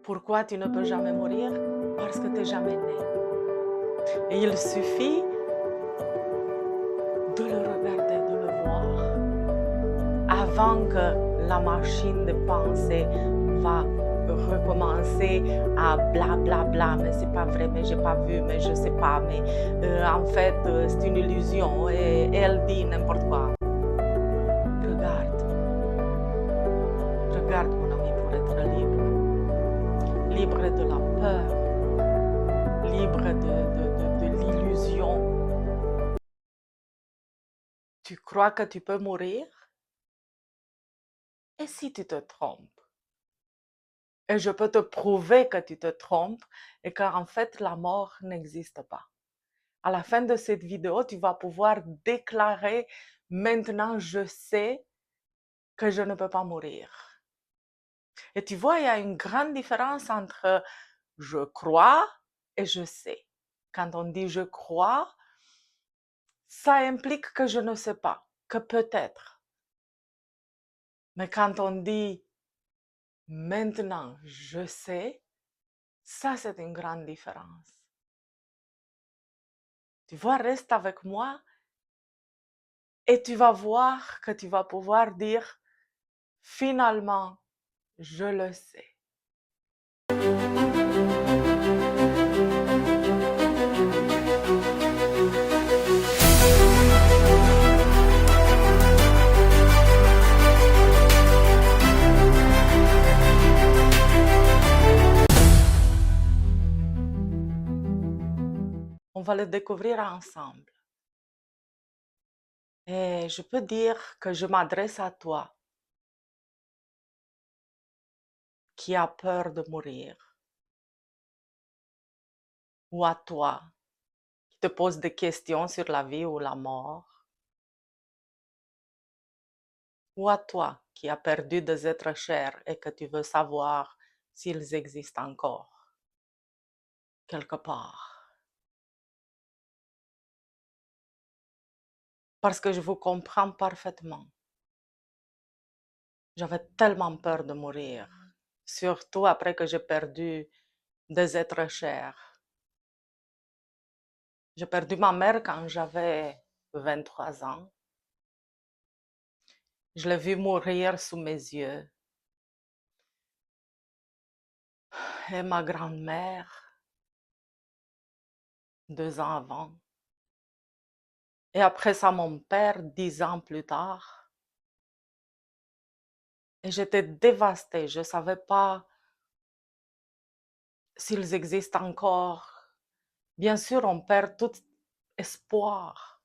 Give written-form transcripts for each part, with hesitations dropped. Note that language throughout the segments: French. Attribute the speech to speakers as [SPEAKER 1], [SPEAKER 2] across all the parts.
[SPEAKER 1] Pourquoi tu ne peux jamais mourir? Parce que tu n'es jamais né. Et il suffit de le regarder, de le voir, avant que la machine de pensée va recommencer à bla bla bla, mais c'est pas vrai, mais j'ai pas vu, mais je sais pas, mais en fait c'est une illusion et elle dit n'importe quoi. Regarde, regarde mon ami pour être libre, libre de la peur, libre de l'illusion. Tu crois que tu peux mourir? Et si tu te trompes? Et je peux te prouver que tu te trompes et qu'en fait, la mort n'existe pas. À la fin de cette vidéo, tu vas pouvoir déclarer: maintenant, je sais que je ne peux pas mourir. Et tu vois, il y a une grande différence entre je crois et je sais. Quand on dit je crois, ça implique que je ne sais pas, que peut-être. Mais quand on dit maintenant, je sais, ça c'est une grande différence. Tu vois, reste avec moi et tu vas voir que tu vas pouvoir dire finalement, je le sais. On va le découvrir ensemble. Et je peux dire que je m'adresse à toi qui as peur de mourir, ou à toi qui te pose des questions sur la vie ou la mort, ou à toi qui as perdu des êtres chers et que tu veux savoir s'ils existent encore quelque part. Parce que je vous comprends parfaitement. J'avais tellement peur de mourir, surtout après que j'ai perdu des êtres chers. J'ai perdu ma mère quand j'avais 23 ans. Je l'ai vue mourir sous mes yeux. Et ma grand-mère, 2 ans avant. Et après ça, mon père, 10 ans plus tard. Et j'étais dévastée. Je ne savais pas s'ils existent encore. Bien sûr, on perd tout espoir.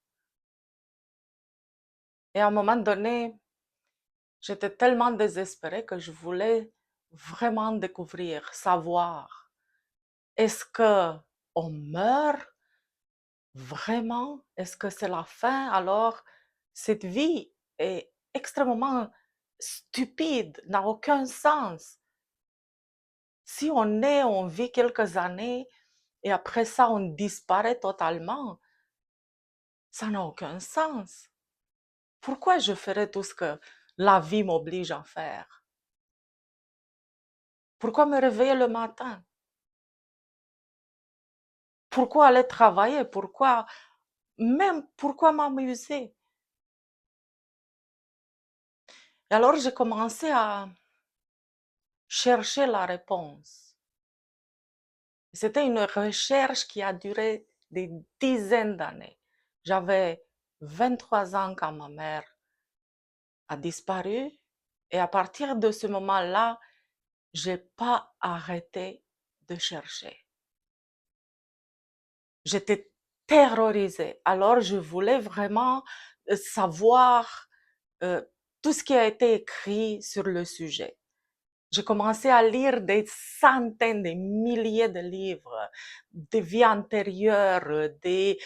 [SPEAKER 1] Et à un moment donné, j'étais tellement désespérée que je voulais vraiment découvrir, savoir. Est-ce que on meurt vraiment? Est-ce que c'est la fin? Alors, cette vie est extrêmement stupide, n'a aucun sens. Si on est, on vit quelques années et après ça, on disparaît totalement, ça n'a aucun sens. Pourquoi je ferais tout ce que la vie m'oblige à faire? Pourquoi me réveiller le matin? Pourquoi aller travailler? Pourquoi m'amuser? Et alors j'ai commencé à chercher la réponse. C'était une recherche qui a duré des dizaines d'années. J'avais 23 ans quand ma mère a disparu et à partir de ce moment-là, j'ai pas arrêté de chercher. J'étais terrorisée. Alors je voulais vraiment savoir euh, tout ce qui a été écrit sur le sujet. J'ai commencé à lire des centaines, des milliers de livres, des vies antérieures, des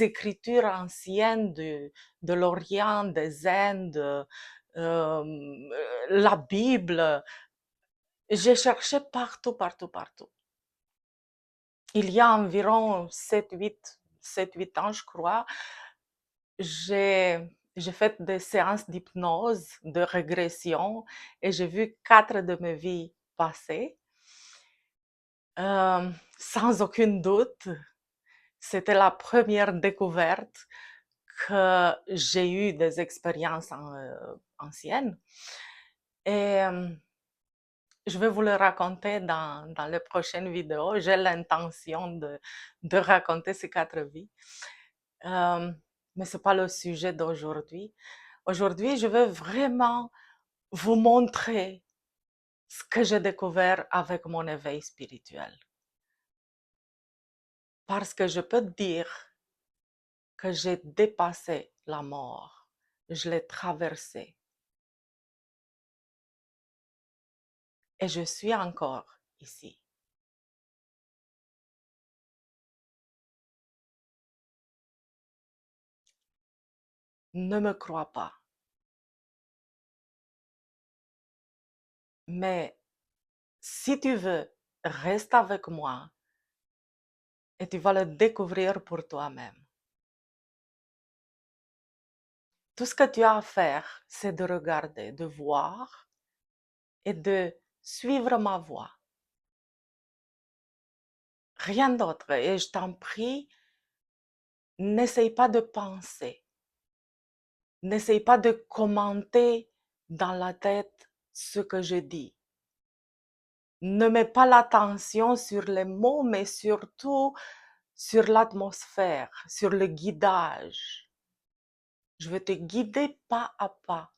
[SPEAKER 1] écritures anciennes de l'Orient, des Indes, la Bible. J'ai cherché partout, partout, partout. Il y a environ 7, 8 ans, je crois, j'ai fait des séances d'hypnose, de régression, et j'ai vu 4 de mes vies passé. Sans aucun doute, c'était la première découverte que j'ai eu des expériences anciennes. Et je vais vous le raconter dans les prochaines vidéos. J'ai l'intention de raconter ces 4 vies. Mais ce n'est pas le sujet d'aujourd'hui. Aujourd'hui, je veux vraiment vous montrer ce que j'ai découvert avec mon éveil spirituel. Parce que je peux dire que j'ai dépassé la mort. Je l'ai traversée. Et je suis encore ici. Ne me crois pas. Mais si tu veux, reste avec moi et tu vas le découvrir pour toi-même. Tout ce que tu as à faire, c'est de regarder, de voir et de suivre ma voie. Rien d'autre. Et je t'en prie, n'essaye pas de penser. N'essaye pas de commenter dans la tête ce que je dis. Ne mets pas l'attention sur les mots, mais surtout sur l'atmosphère, sur le guidage. Je vais te guider pas à pas.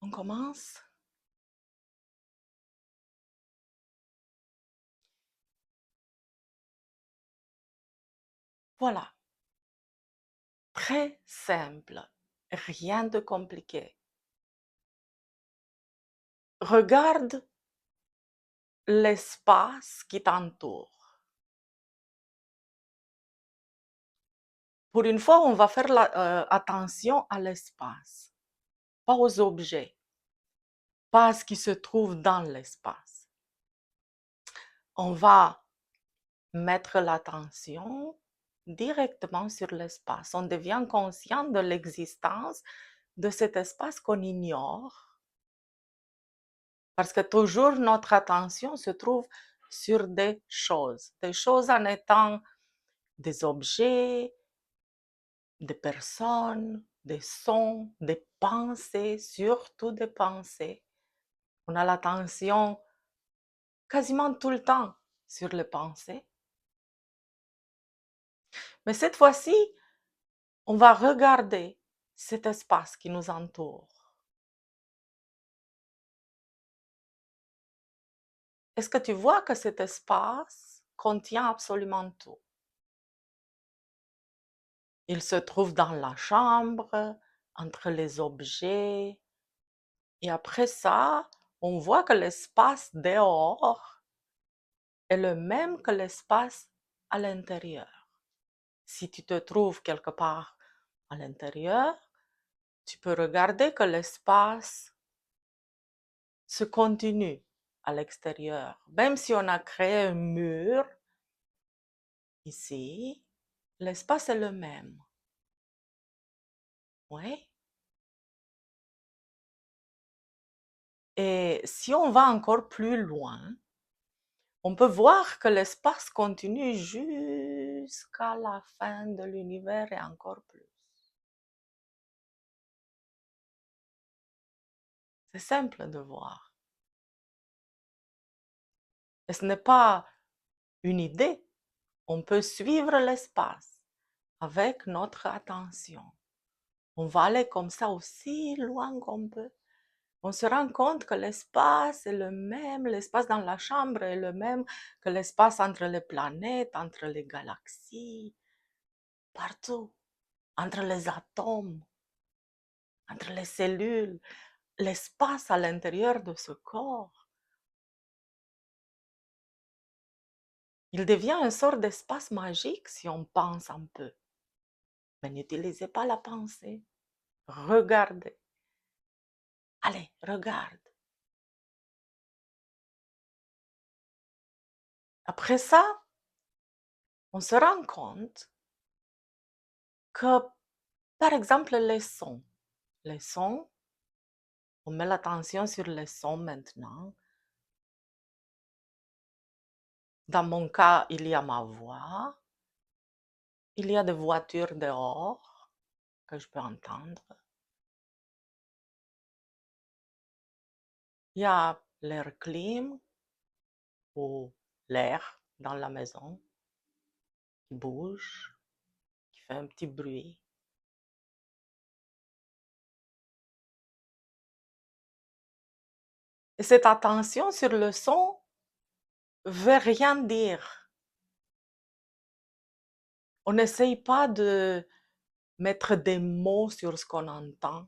[SPEAKER 1] On commence? Voilà. Très simple. Rien de compliqué. Regarde l'espace qui t'entoure. Pour une fois, on va faire attention à l'espace, pas aux objets, pas à ce qui se trouve dans l'espace. On va mettre l'attention directement sur l'espace. On devient conscient de l'existence de cet espace qu'on ignore parce que toujours notre attention se trouve sur des choses en étant des objets, des personnes, des sons, des pensées, surtout des pensées. On a l'attention quasiment tout le temps sur les pensées. Mais cette fois-ci, on va regarder cet espace qui nous entoure. Est-ce que tu vois que cet espace contient absolument tout? Il se trouve dans la chambre, entre les objets. Et après ça, on voit que l'espace dehors est le même que l'espace à l'intérieur. Si tu te trouves quelque part à l'intérieur, tu peux regarder que l'espace se continue à l'extérieur. Même si on a créé un mur, ici, l'espace est le même. Oui. Et si on va encore plus loin, on peut voir que l'espace continue jusqu'à la fin de l'univers et encore plus. C'est simple de voir. Et ce n'est pas une idée. On peut suivre l'espace avec notre attention. On va aller comme ça aussi loin qu'on peut. On se rend compte que l'espace est le même, l'espace dans la chambre est le même que l'espace entre les planètes, entre les galaxies, partout, entre les atomes, entre les cellules, l'espace à l'intérieur de ce corps. Il devient une sorte d'espace magique si on pense un peu. Mais n'utilisez pas la pensée. Regardez. Allez, regarde. Après ça, on se rend compte que Par exemple, les sons. Les sons, on met l'attention sur les sons maintenant. Dans mon cas, il y a ma voix. Il y a des voitures dehors que je peux entendre. Il y a l'air clim ou l'air dans la maison qui bouge, qui fait un petit bruit. Et cette attention sur le son veut rien dire. On n'essaye pas de mettre des mots sur ce qu'on entend.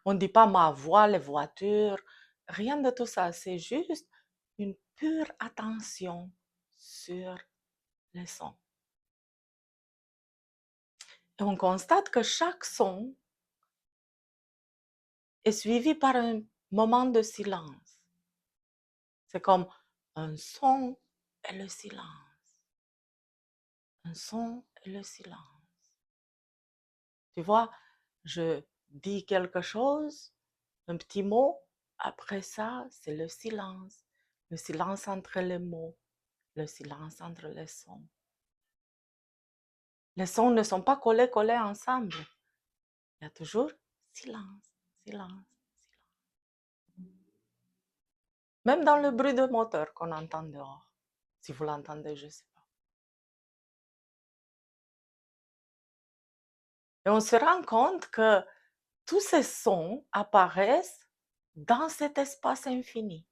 [SPEAKER 1] On ne dit pas ma voix, les voitures, rien de tout ça. C'est juste une pure attention sur les sons. Et on constate que chaque son est suivi par un moment de silence. C'est comme un son et le silence. Un son et le silence. Tu vois, je dis quelque chose, un petit mot, après ça, c'est le silence. Le silence entre les mots, le silence entre les sons. Les sons ne sont pas collés ensemble. Il y a toujours silence, silence, silence. Même dans le bruit de moteur qu'on entend dehors. Si vous l'entendez, je ne sais pas. Et on se rend compte que tous ces sons apparaissent dans cet espace infini.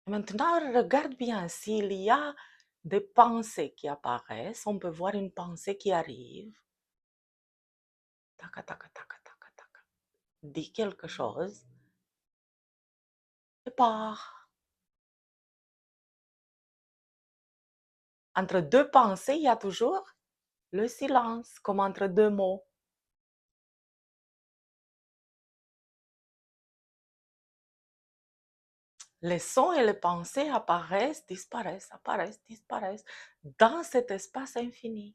[SPEAKER 1] Maintenant, regarde bien, s'il y a des pensées qui apparaissent, on peut voir une pensée qui arrive, tac, tac, tac, tac, tac, dit quelque chose, et part. Entre deux pensées, il y a toujours le silence, comme entre deux mots. Les sons et les pensées apparaissent, disparaissent, apparaissent, disparaissent dans cet espace infini.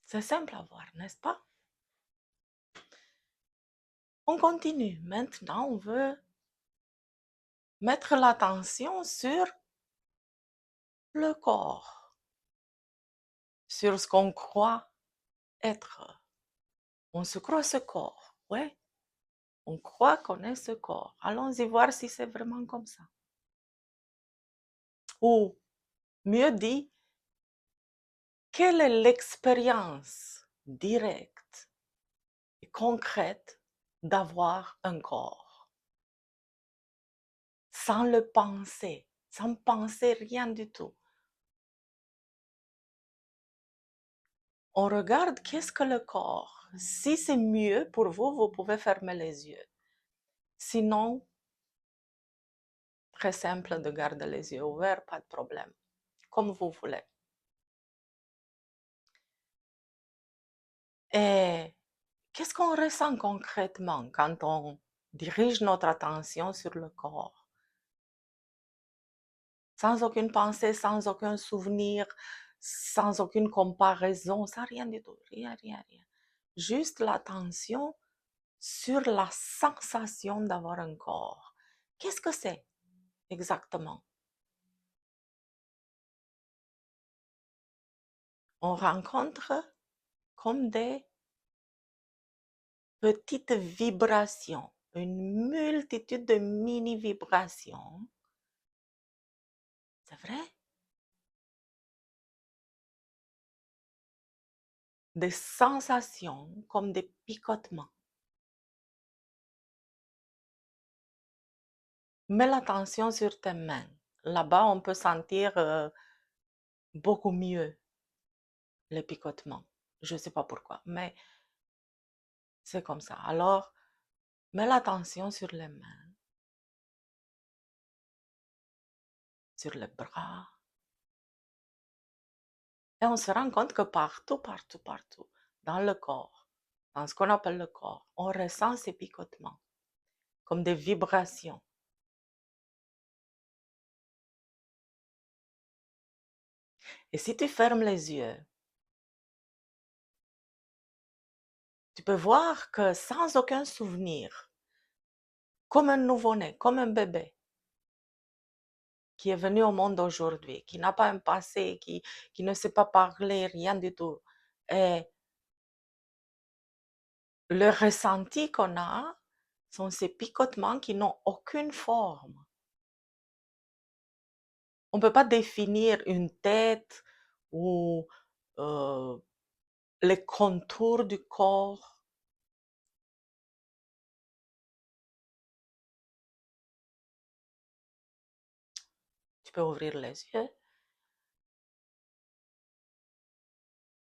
[SPEAKER 1] C'est simple à voir, n'est-ce pas? On continue. Maintenant, on veut mettre l'attention sur le corps, sur ce qu'on croit être. On se croit ce corps, ouais. On croit qu'on est ce corps. Allons-y voir si c'est vraiment comme ça. Ou mieux dit, quelle est l'expérience directe et concrète d'avoir un corps sans le penser, sans penser rien du tout. On regarde qu'est-ce que le corps. Si c'est mieux pour vous, vous pouvez fermer les yeux. Sinon, très simple de garder les yeux ouverts, pas de problème. Comme vous voulez. Et qu'est-ce qu'on ressent concrètement quand on dirige notre attention sur le corps? Sans aucune pensée, sans aucun souvenir, sans aucune comparaison, sans rien du tout. Rien, rien, rien. Juste l'attention sur la sensation d'avoir un corps. Qu'est-ce que c'est exactement? On rencontre comme des petites vibrations, une multitude de mini-vibrations. C'est vrai? Des sensations comme des picotements. Mets l'attention sur tes mains. Là-bas, on peut sentir beaucoup mieux les picotements. Je ne sais pas pourquoi, mais c'est comme ça. Alors, mets l'attention sur les mains, sur les bras. Et on se rend compte que partout, partout, partout, dans le corps, dans ce qu'on appelle le corps, on ressent ces picotements comme des vibrations. Et si tu fermes les yeux, tu peux voir que sans aucun souvenir, comme un nouveau-né, comme un bébé qui est venu au monde aujourd'hui, qui n'a pas un passé, qui ne sait pas parler, rien du tout, et le ressenti qu'on a sont ces picotements qui n'ont aucune forme. On ne peut pas définir une tête ou les contours du corps. Tu peux ouvrir les yeux.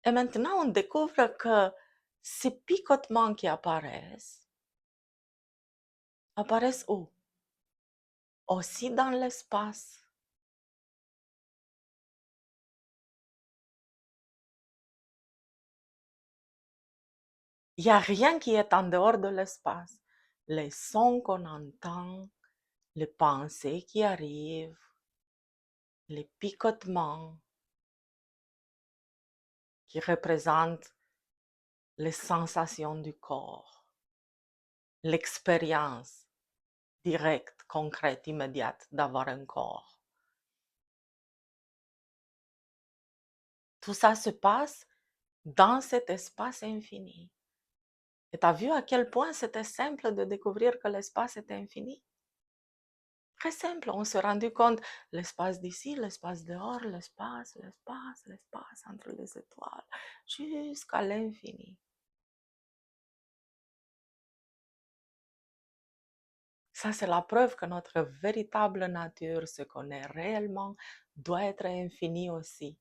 [SPEAKER 1] Et maintenant, on découvre que ces picotements qui apparaissent où? Aussi dans l'espace. Il n'y a rien qui est en dehors de l'espace. Les sons qu'on entend, les pensées qui arrivent, les picotements qui représentent les sensations du corps, l'expérience directe, concrète, immédiate d'avoir un corps. Tout ça se passe dans cet espace infini. Et tu as vu à quel point c'était simple de découvrir que l'espace est infini? Très simple, on s'est rendu compte, l'espace d'ici, l'espace dehors, l'espace entre les étoiles, jusqu'à l'infini. Ça, c'est la preuve que notre véritable nature, ce qu'on est réellement, doit être infini aussi.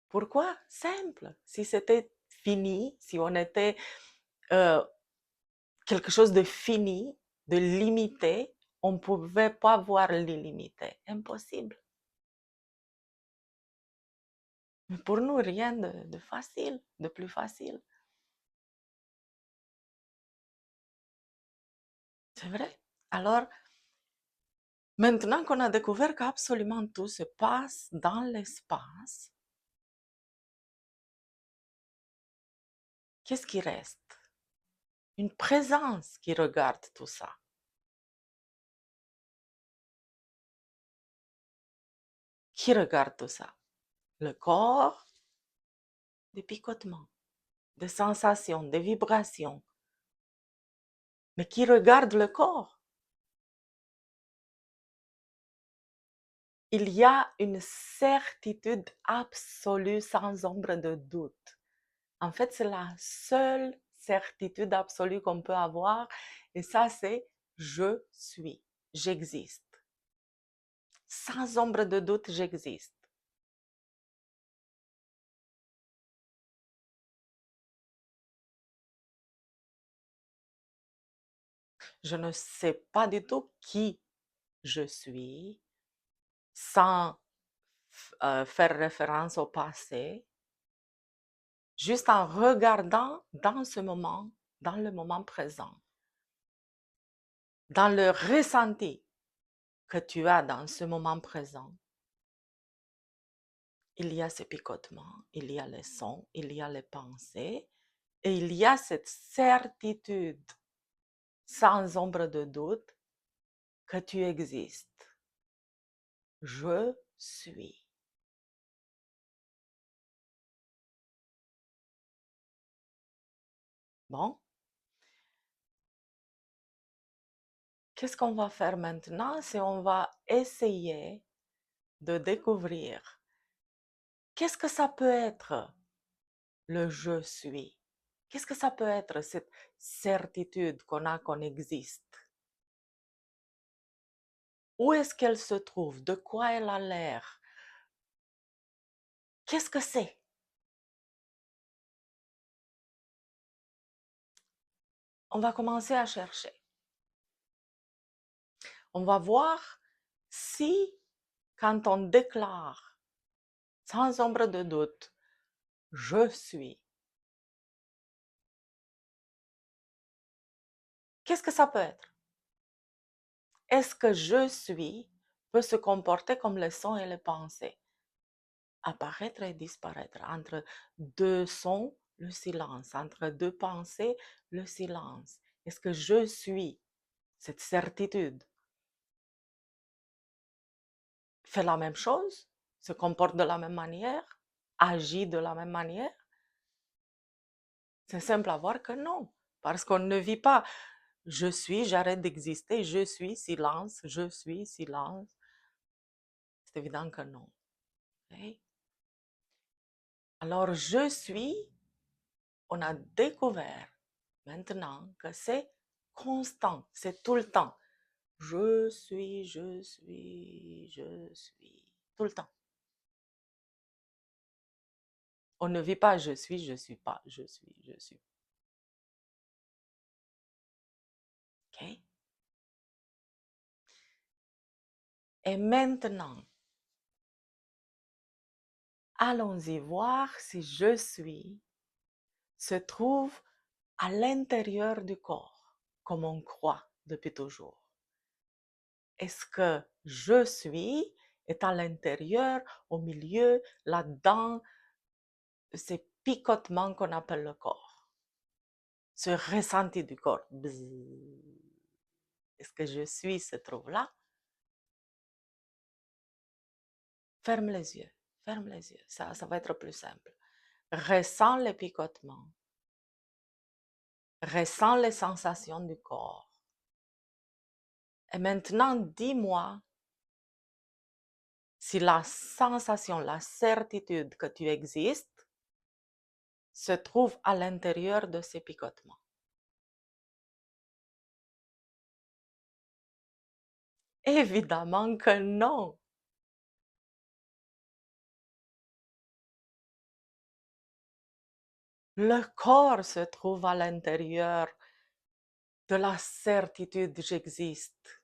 [SPEAKER 1] Pourquoi? Simple. Si c'était fini, si on était quelque chose de fini, de limité, on ne pouvait pas voir l'illimité. Impossible. Mais pour nous, rien de facile, de plus facile. C'est vrai. Alors, maintenant qu'on a découvert qu'absolument tout se passe dans l'espace, qu'est-ce qui reste? Une présence qui regarde tout ça. Qui regarde tout ça? Le corps, des picotements, des sensations, des vibrations. Mais qui regarde le corps? Il y a une certitude absolue sans ombre de doute. En fait, c'est la seule certitude absolue qu'on peut avoir et ça, c'est je suis, j'existe. Sans ombre de doute, j'existe. Je ne sais pas du tout qui je suis sans faire référence au passé, juste en regardant dans ce moment, dans le moment présent, dans le ressenti que tu as dans ce moment présent. Il y a ces picotements, il y a les sons, il y a les pensées, et il y a cette certitude sans ombre de doute que tu existes. Je suis. Bon, qu'est-ce qu'on va faire maintenant? C'est on va essayer de découvrir qu'est-ce que ça peut être le je suis. Qu'est-ce que ça peut être cette certitude qu'on a qu'on existe? Où est-ce qu'elle se trouve? De quoi elle a l'air? Qu'est-ce que c'est? On va commencer à chercher. On va voir si, quand on déclare sans ombre de doute, je suis, Qu'est-ce que ça peut être? Est-ce que je suis peut se comporter comme les sons et les pensées? Apparaître et disparaître. Entre deux sons, le silence. Entre deux pensées, le silence. Est-ce que je suis cette certitude? Fait la même chose? Se comporte de la même manière? Agit de la même manière? C'est simple à voir que non. Parce qu'on ne vit pas je suis, j'arrête d'exister, je suis silence, je suis silence. C'est évident que non. Ok? Alors, je suis, on a découvert maintenant que c'est constant, c'est tout le temps. Je suis, je suis, je suis, tout le temps. On ne vit pas je suis pas, je suis, je suis. Ok? Et maintenant, allons-y voir si je suis se trouve à l'intérieur du corps, comme on croit depuis toujours. Est-ce que je suis est à l'intérieur, au milieu, là-dedans, ces picotements qu'on appelle le corps, ce ressenti du corps? Est-ce que je suis se trouve là? Ferme les yeux, ferme les yeux, ça va être plus simple. Ressens les picotements, ressens les sensations du corps. Et maintenant, dis-moi si la sensation, la certitude que tu existes se trouve à l'intérieur de ces picotements. Évidemment que non. Le corps se trouve à l'intérieur de la certitude j'existe,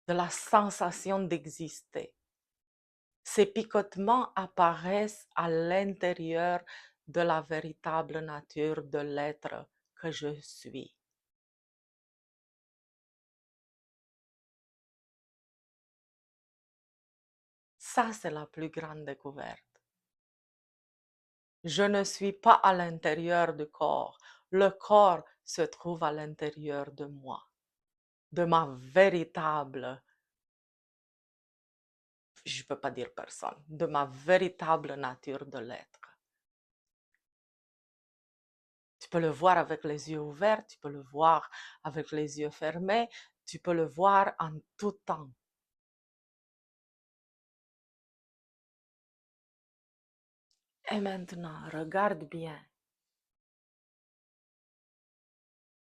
[SPEAKER 1] de la sensation d'exister. Ces picotements apparaissent à l'intérieur de la véritable nature de l'être que je suis. Ça, c'est la plus grande découverte. Je ne suis pas à l'intérieur du corps. Le corps se trouve à l'intérieur de moi, de ma véritable, je ne peux pas dire personne, de ma véritable nature de l'être. Tu peux le voir avec les yeux ouverts, tu peux le voir avec les yeux fermés, tu peux le voir en tout temps. Et maintenant, regarde bien.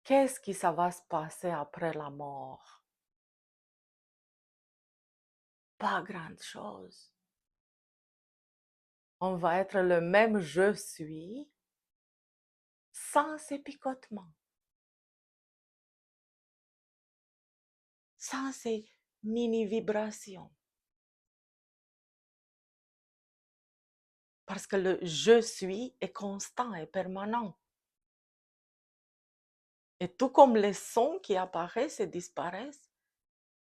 [SPEAKER 1] Qu'est-ce qui ça va se passer après la mort? Pas grand-chose. On va être le même je suis sans ces picotements, sans ces mini-vibrations. Parce que le je suis est constant et permanent. Et tout comme les sons qui apparaissent et disparaissent,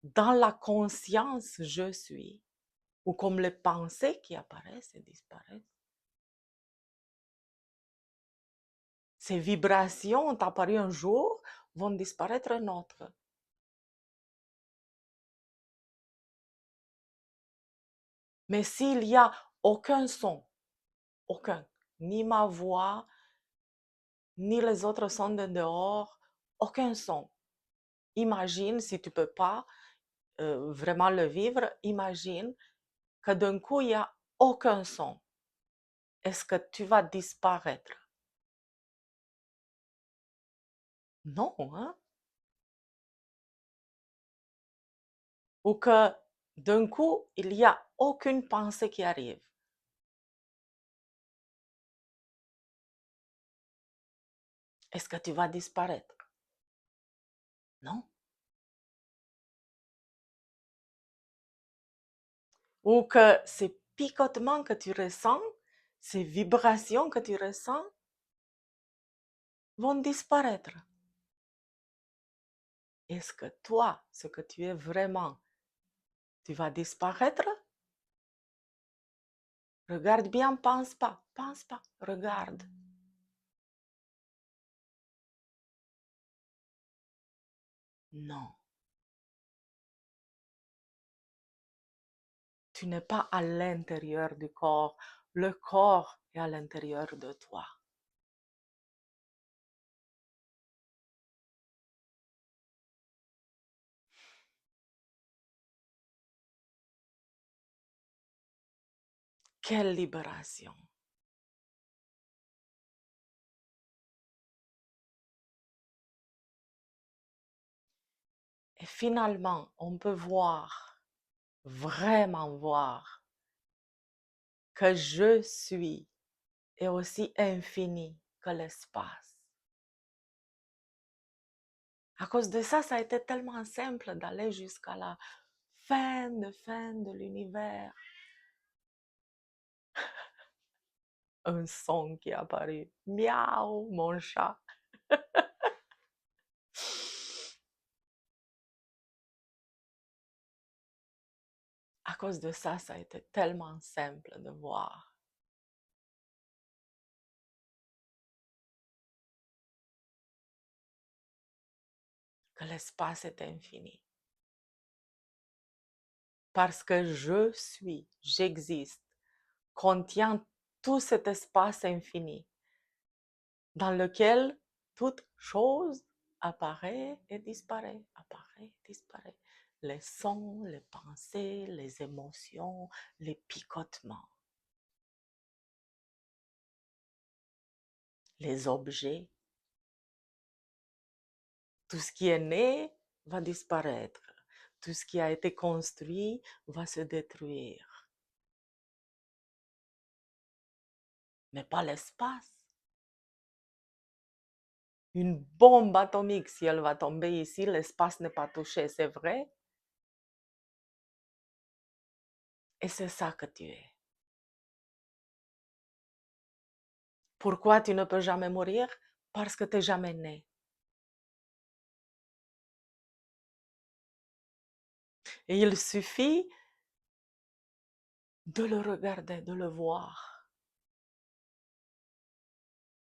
[SPEAKER 1] dans la conscience je suis, ou comme les pensées qui apparaissent et disparaissent. Ces vibrations ont apparu un jour, vont disparaître un autre. Mais s'il n'y a aucun son, aucun, ni ma voix, ni les autres sons de dehors, aucun son. Imagine, si tu ne peux pas vraiment le vivre, imagine que d'un coup, il n'y a aucun son. Est-ce que tu vas disparaître? Non, hein? Ou que d'un coup, il n'y a aucune pensée qui arrive. Est-ce que tu vas disparaître? Non. Ou que ces picotements que tu ressens, ces vibrations que tu ressens, vont disparaître. est-ce que toi, ce que tu es vraiment, tu vas disparaître? Regarde bien, pense pas, regarde. Non, tu n'es pas à l'intérieur du corps, le corps est à l'intérieur de toi. Quelle libération! Et finalement, on peut voir, vraiment voir, que je suis est aussi infini que l'espace. À cause de ça, ça a été tellement simple d'aller jusqu'à la fin de l'univers. Un son qui est apparu. Miaou, mon chat. À cause de ça, ça a été tellement simple de voir. Que l'espace est infini. Parce que je suis, j'existe, contient tout cet espace infini dans lequel toute chose apparaît et disparaît, apparaît et disparaît. Les sons, les pensées, les émotions, les picotements, les objets, tout ce qui est né va disparaître. Tout ce qui a été construit va se détruire. Mais pas l'espace. Une bombe atomique, si elle va tomber ici, l'espace n'est pas touché, c'est vrai. Et c'est ça que tu es. Pourquoi tu ne peux jamais mourir? Parce que tu n'es jamais né. Et il suffit de le regarder, de le voir,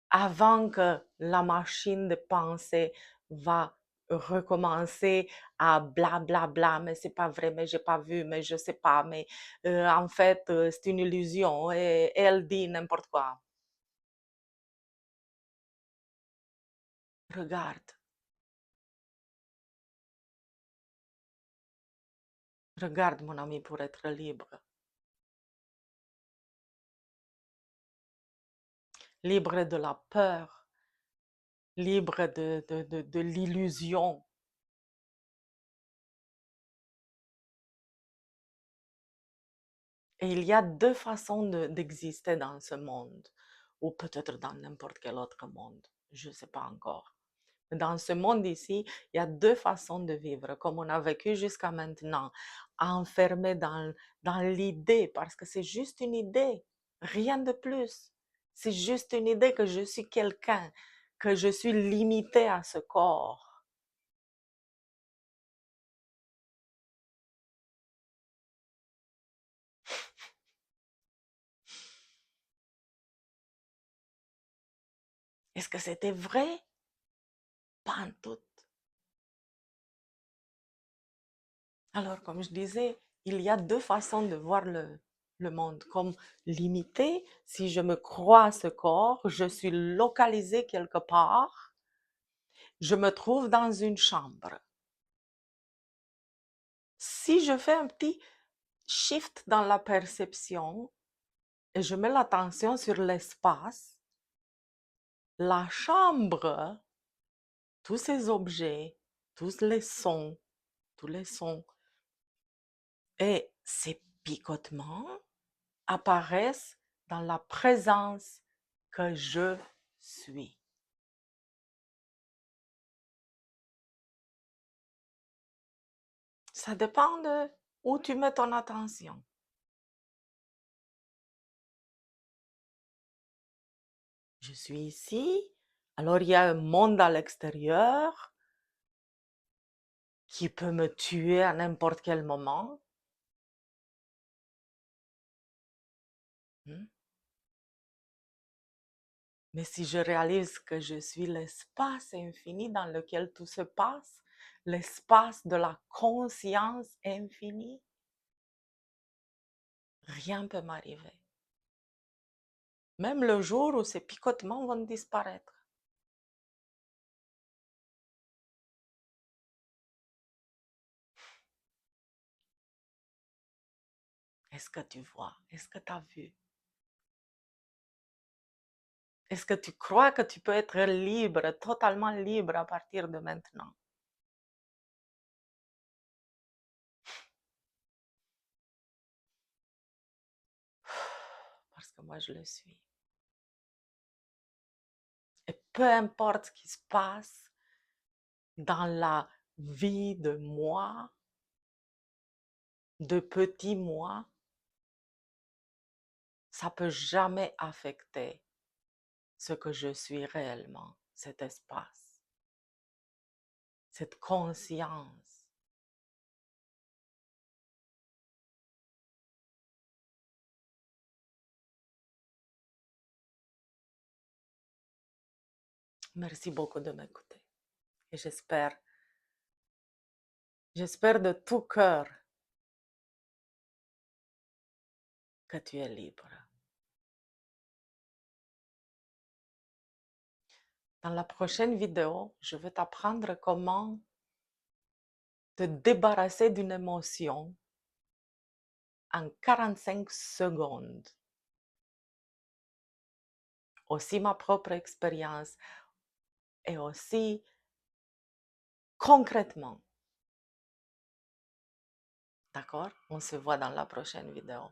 [SPEAKER 1] avant que la machine de pensée va recommencer à bla bla bla, mais c'est pas vrai, mais j'ai pas vu, mais je sais pas, mais en fait c'est une illusion et elle dit n'importe quoi. Regarde, regarde mon ami pour être libre. Libre de la peur, libre de l'illusion. Et il y a deux façons d'exister dans ce monde, ou peut-être dans n'importe quel autre monde, je ne sais pas encore. Mais dans ce monde ici, il y a deux façons de vivre, comme on a vécu jusqu'à maintenant, enfermé dans l'idée, parce que c'est juste une idée, rien de plus. C'est juste une idée que je suis quelqu'un, que je suis limité à ce corps. Est-ce que c'était vrai? Pas en tout. Alors, comme je disais, il y a deux façons de voir le monde. Comme limité, si je me crois à ce corps, je suis localisé quelque part, je me trouve dans une chambre. Si je fais un petit shift dans la perception et je mets l'attention sur l'espace, la chambre, tous ces objets, tous les sons et ces picotements apparaissent dans la présence que je suis. Ça dépend de où tu mets ton attention. Je suis ici, alors il y a un monde à l'extérieur, qui peut me tuer à n'importe quel moment. Hmm? Mais si je réalise que je suis l'espace infini dans lequel tout se passe, l'espace de la conscience infinie, rien ne peut m'arriver. Même le jour où ces picotements vont disparaître. Est-ce que tu vois? Est-ce que tu as vu? Est-ce que tu crois que tu peux être libre, totalement libre à partir de maintenant? Parce que moi, je le suis. Et peu importe ce qui se passe dans la vie de moi, de petit moi, ça peut jamais affecter ce que je suis réellement, cet espace, cette conscience. Merci beaucoup de m'écouter. Et j'espère de tout cœur que tu es libre. Dans la prochaine vidéo, je vais t'apprendre comment te débarrasser d'une émotion en 45 secondes. Aussi ma propre expérience et aussi concrètement. D'accord? On se voit dans la prochaine vidéo.